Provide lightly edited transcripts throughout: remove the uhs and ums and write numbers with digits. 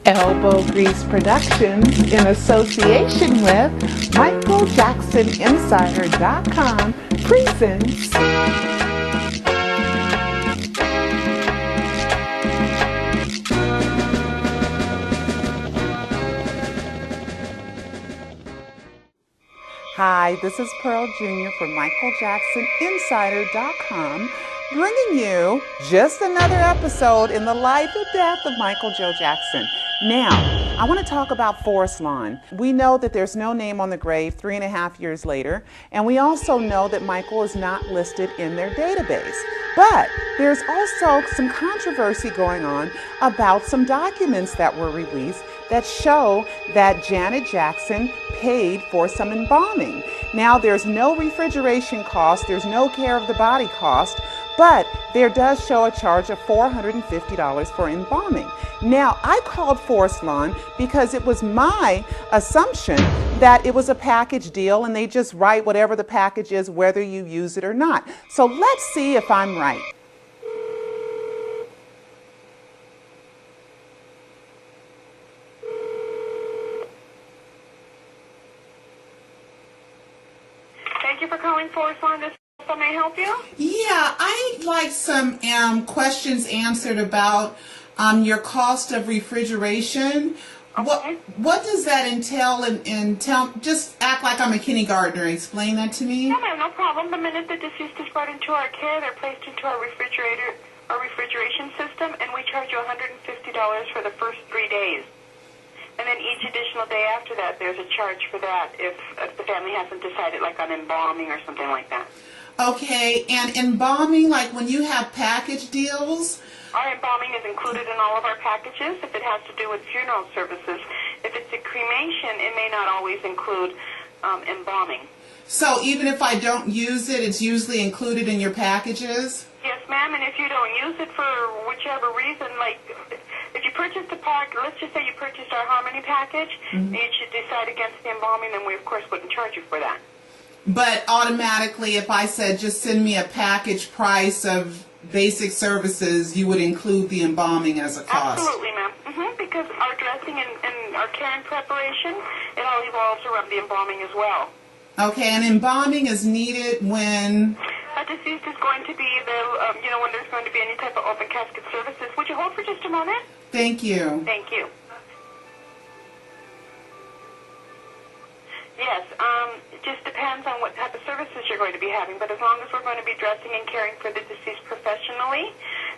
Elbow Grease Productions, in association with MichaelJacksonInsider.com, presents Hi, this is Pearl Jr. from MichaelJacksonInsider.com, bringing you just another episode in the life and death of Michael Joe Jackson. Now, I want to talk about Forest Lawn. We know that there's no name on the grave 3.5 years later, and we also know that Michael is not listed in their database. But there's also some controversy going on about some documents that were released that show that Janet Jackson paid for some embalming. Now, there's no refrigeration cost, there's no care of the body cost, but there does show a charge of $450 for embalming. Now, I called Forest Lawn because it was my assumption that it was a package deal and they just write whatever the package is, whether you use it or not. So let's see if I'm right. Thank you for calling Forest Lawn. This may I help you? Yeah, I'd like some questions answered about your cost of refrigeration. Okay. What does that entail? And just act like I'm a kindergartner. Explain that to me. No, ma'am, no problem. The minute the deceased is brought into our care, they're placed into our refrigeration system, and we charge you $150 for the first 3 days. And then each additional day after that, there's a charge for that if the family hasn't decided, like on embalming or something like that. Okay, and embalming, like when you have package deals? Our embalming is included in all of our packages if it has to do with funeral services. If it's a cremation, it may not always include embalming. So even if I don't use it, it's usually included in your packages? Yes, ma'am, and if you don't use it for whichever reason, like if you purchased a pack, let's just say you purchased our Harmony package, and you should decide against the embalming, then we of course wouldn't charge you for that. But automatically, if I said just send me a package price of basic services, you would include the embalming as a cost? Absolutely, ma'am. Because our dressing and our care and preparation, it all evolves around the embalming as well. Okay, and embalming is needed when? A deceased is going to be when there's going to be any type of open casket services. Would you hold for just a moment? Thank you. Thank you. Yes, it just depends on what type of services you're going to be having, but as long as we're going to be dressing and caring for the deceased professionally,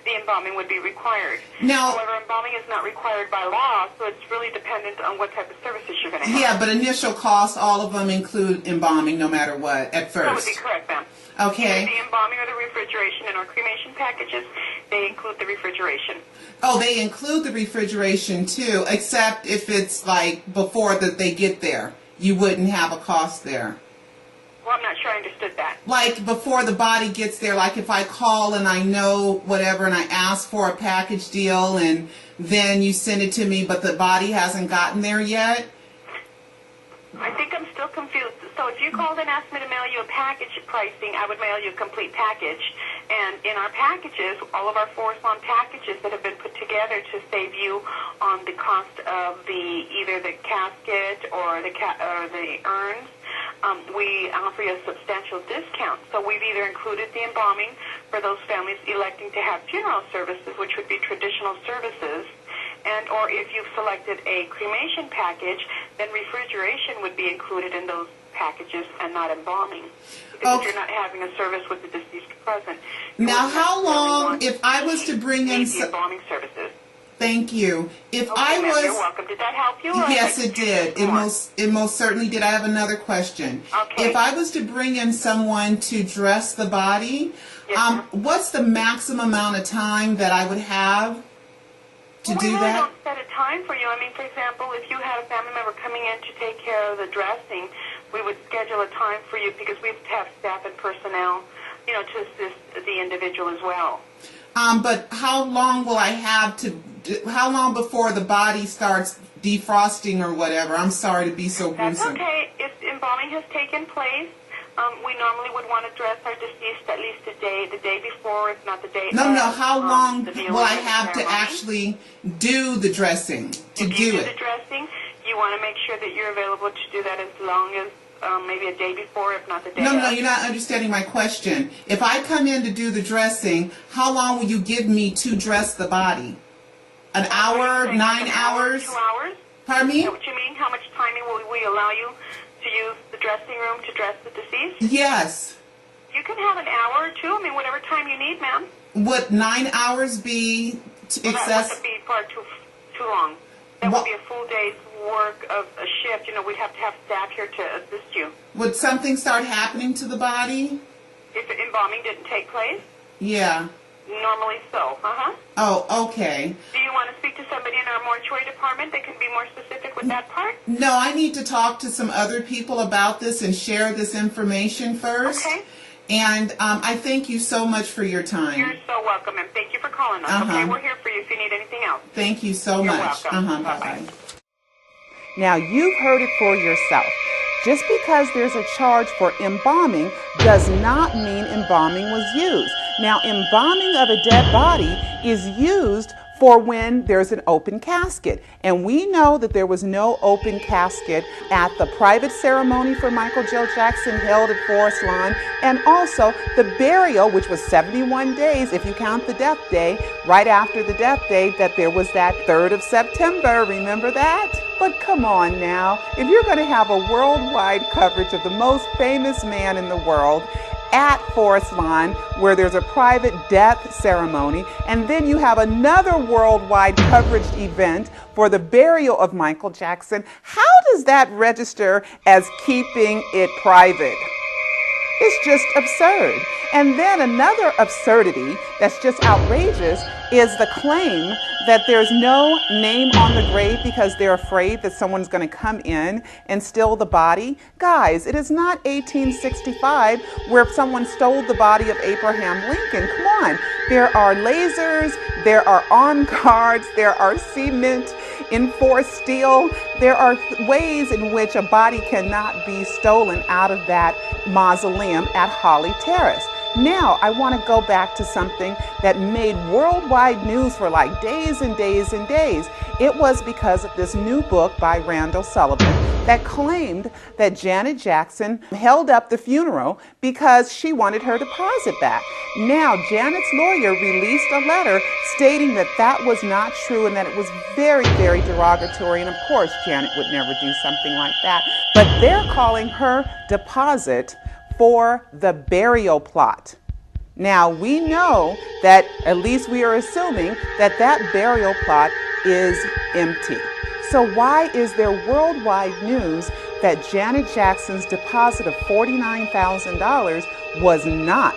the embalming would be required. Now, however, embalming is not required by law, so it's really dependent on what type of services you're going to have. Yeah, but initial costs, all of them include embalming no matter what, at first. That would be correct, ma'am. Okay. Either the embalming or the refrigeration in our cremation packages, they include the refrigeration. Oh, they include the refrigeration too, except if it's like before that they get there. You wouldn't have a cost there. Well, I'm not sure I understood that. Like before the body gets there, like if I call and I know whatever and I ask for a package deal and then you send it to me but the body hasn't gotten there yet? I think I'm still confused. So if you called and asked me to mail you a package pricing, I would mail you a complete package. And in our packages, all of our Forest Lawn packages that have been put together to save you on the cost of either the casket or the urns, we offer you a substantial discount. So we've either included the embalming for those families electing to have funeral services, which would be traditional services, and or if you've selected a cremation package, then refrigeration would be included in those packages and not embalming. Because if you're not having a service with the deceased present. Now, how long, if I was to bring in the embalming services? Thank you. If okay, I was, you're welcome. Did that help you? Yes, it did. It most certainly did. I have another question. Okay. If I was to bring in someone to dress the body, yes, what's the maximum amount of time that I would have to do we really that? don't set a time for you. I mean, for example, if you had a family member coming in to take care of the dressing, we would schedule a time for you because we have staff and personnel, to assist the individual as well. But how long will I have to? How long before the body starts defrosting or whatever? I'm sorry to be so gruesome. That's okay. If embalming has taken place, We normally would want to dress our deceased at least the day before, if not the day. No, how long the will I have to ceremony. actually do the dressing? If you do the dressing, you want to make sure that you're available to do that as long as maybe a day before, if not the day. No, you're not understanding my question. If I come in to do the dressing, how long will you give me to dress the body? An hour, 9 hours? 2 hours? Pardon me? Is that what you mean? How much timing will we allow you to use the dressing room to dress the deceased? Yes. You can have an hour or two. I mean, whatever time you need, ma'am. Would 9 hours be That excessive? would be far too long. That would be a full day's work of a shift. You know, we'd have to have staff here to assist you. Would something start happening to the body? If the embalming didn't take place? Yeah. Normally so. Oh, okay. Do you want to speak to somebody in our mortuary department that can be more specific with that part? No, I need to talk to some other people about this and share this information first. Okay. And I thank you so much for your time. You're so welcome, and thank you for calling us. Okay, we're here for you if you need anything else. Thank you so You're much. welcome. Bye-bye. Now, you've heard it for yourself. Just because there's a charge for embalming does not mean embalming was used. Now, embalming of a dead body is used for when there's an open casket. And we know that there was no open casket at the private ceremony for Michael Joe Jackson held at Forest Lawn, and also the burial, which was 71 days, if you count the death day, right after the death day, that there was that 3rd of September. Remember that? But come on now, if you're going to have a worldwide coverage of the most famous man in the world at Forest Lawn, where there's a private death ceremony, and then you have another worldwide coverage event for the burial of Michael Jackson, how does that register as keeping it private? It's just absurd. And then another absurdity that's just outrageous is the claim that there's no name on the grave because they're afraid that someone's going to come in and steal the body. Guys, it is not 1865 where someone stole the body of Abraham Lincoln. Come on. There are lasers, there are armed guards, there are cement enforced steel. There are ways in which a body cannot be stolen out of that mausoleum at Holly Terrace. Now, I want to go back to something that made worldwide news for like days and days and days. It was because of this new book by Randall Sullivan that claimed that Janet Jackson held up the funeral because she wanted her deposit back. Now, Janet's lawyer released a letter stating that that was not true and that it was very, very derogatory. And of course, Janet would never do something like that. But they're calling her deposit for the burial plot. Now, we know that, at least we are assuming, that that burial plot is empty. So why is there worldwide news that Janet Jackson's deposit of $49,000 was not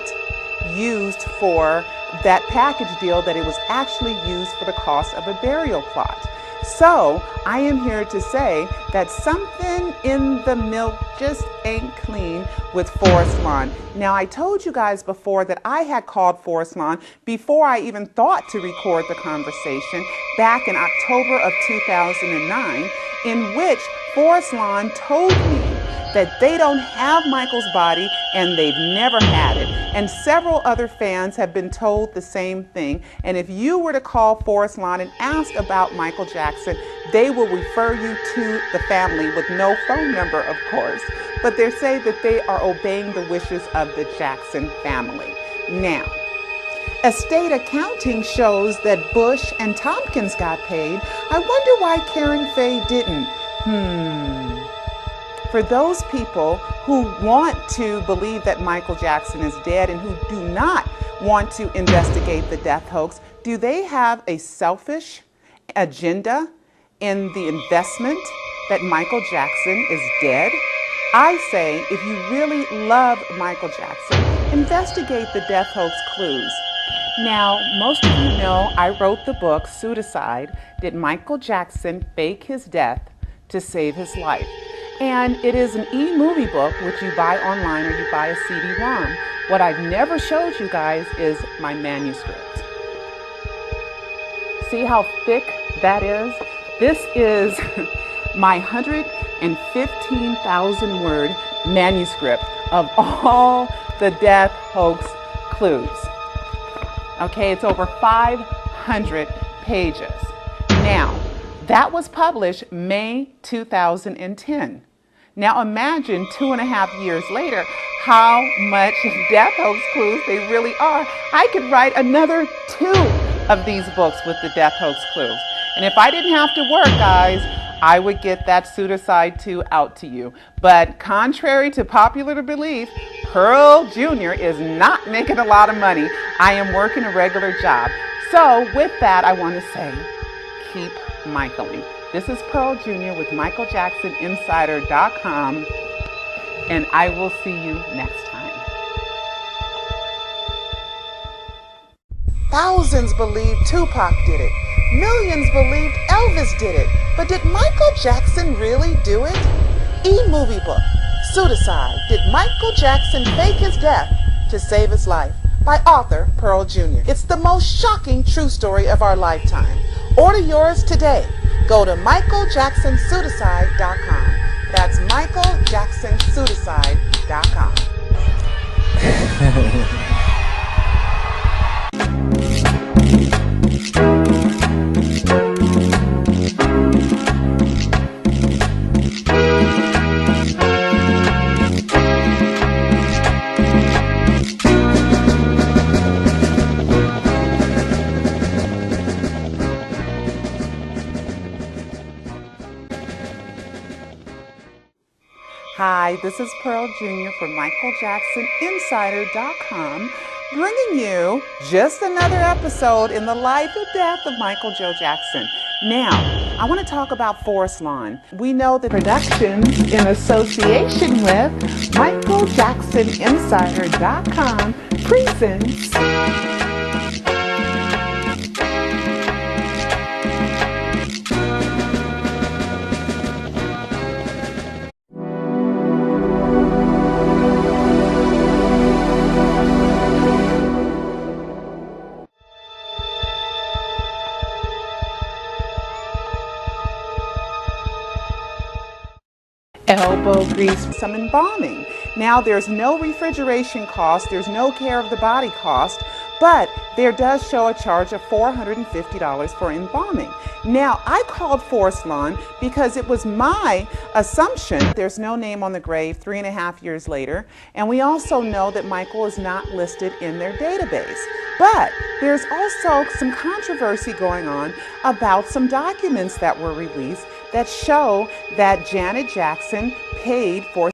used for that package deal, that it was actually used for the cost of a burial plot? So I am here to say that something in the milk just ain't clean with Forest Lawn. Now, I told you guys before that I had called Forest Lawn before I even thought to record the conversation back in October of 2009, in which Forest Lawn told me that they don't have Michael's body and they've never had it. And several other fans have been told the same thing. And if you were to call Forest Lawn and ask about Michael Jackson, they will refer you to the family with no phone number, of course. But they say that they are obeying the wishes of the Jackson family. Now, estate accounting shows that Bush and Tompkins got paid. I wonder why Karen Faye didn't. For those people who want to believe that Michael Jackson is dead and who do not want to investigate the death hoax, do they have a selfish agenda in the investment that Michael Jackson is dead? I say, if you really love Michael Jackson, investigate the death hoax clues. Now, most of you know I wrote the book, Pseudocide: Did Michael Jackson Fake His Death to Save His Life? And it is an e-movie book, which you buy online or you buy a CD-ROM. What I've never showed you guys is my manuscript. See how thick that is? This is my 115,000 word manuscript of all the death hoax clues. Okay, it's over 500 pages. Now, that was published May 2010. Now imagine 2.5 years later how much death hoax clues they really are. I could write another 2 of these books with the death hoax clues. And if I didn't have to work, guys, I would get that pseudocide 2 out to you. But contrary to popular belief, Pearl Jr. is not making a lot of money. I am working a regular job. So with that, I want to say, keep Michaeling. This is Pearl Jr. with MichaelJacksonInsider.com, and I will see you next time. Thousands believed Tupac did it. Millions believed Elvis did it. But did Michael Jackson really do it? E-movie book, Pseudocide, Did Michael Jackson Fake His Death to Save His Life? By author Pearl Jr. It's the most shocking true story of our lifetime. Order yours today. Go to MichaelJacksonPseudocide.com. That's MichaelJacksonPseudocide.com. Hi, this is Pearl Jr. from MichaelJacksonInsider.com, bringing you just another episode in the life and death of Michael Joe Jackson. Now, I want to talk about Forest Lawn. We know the productions in association with MichaelJacksonInsider.com presents elbow grease, some embalming. Now there's no refrigeration cost, there's no care of the body cost, but there does show a charge of $450 for embalming. Now I called Forest Lawn because it was my assumption there's no name on the grave 3.5 years later, and we also know that Michael is not listed in their database. But there's also some controversy going on about some documents that were released that show that Janet Jackson paid for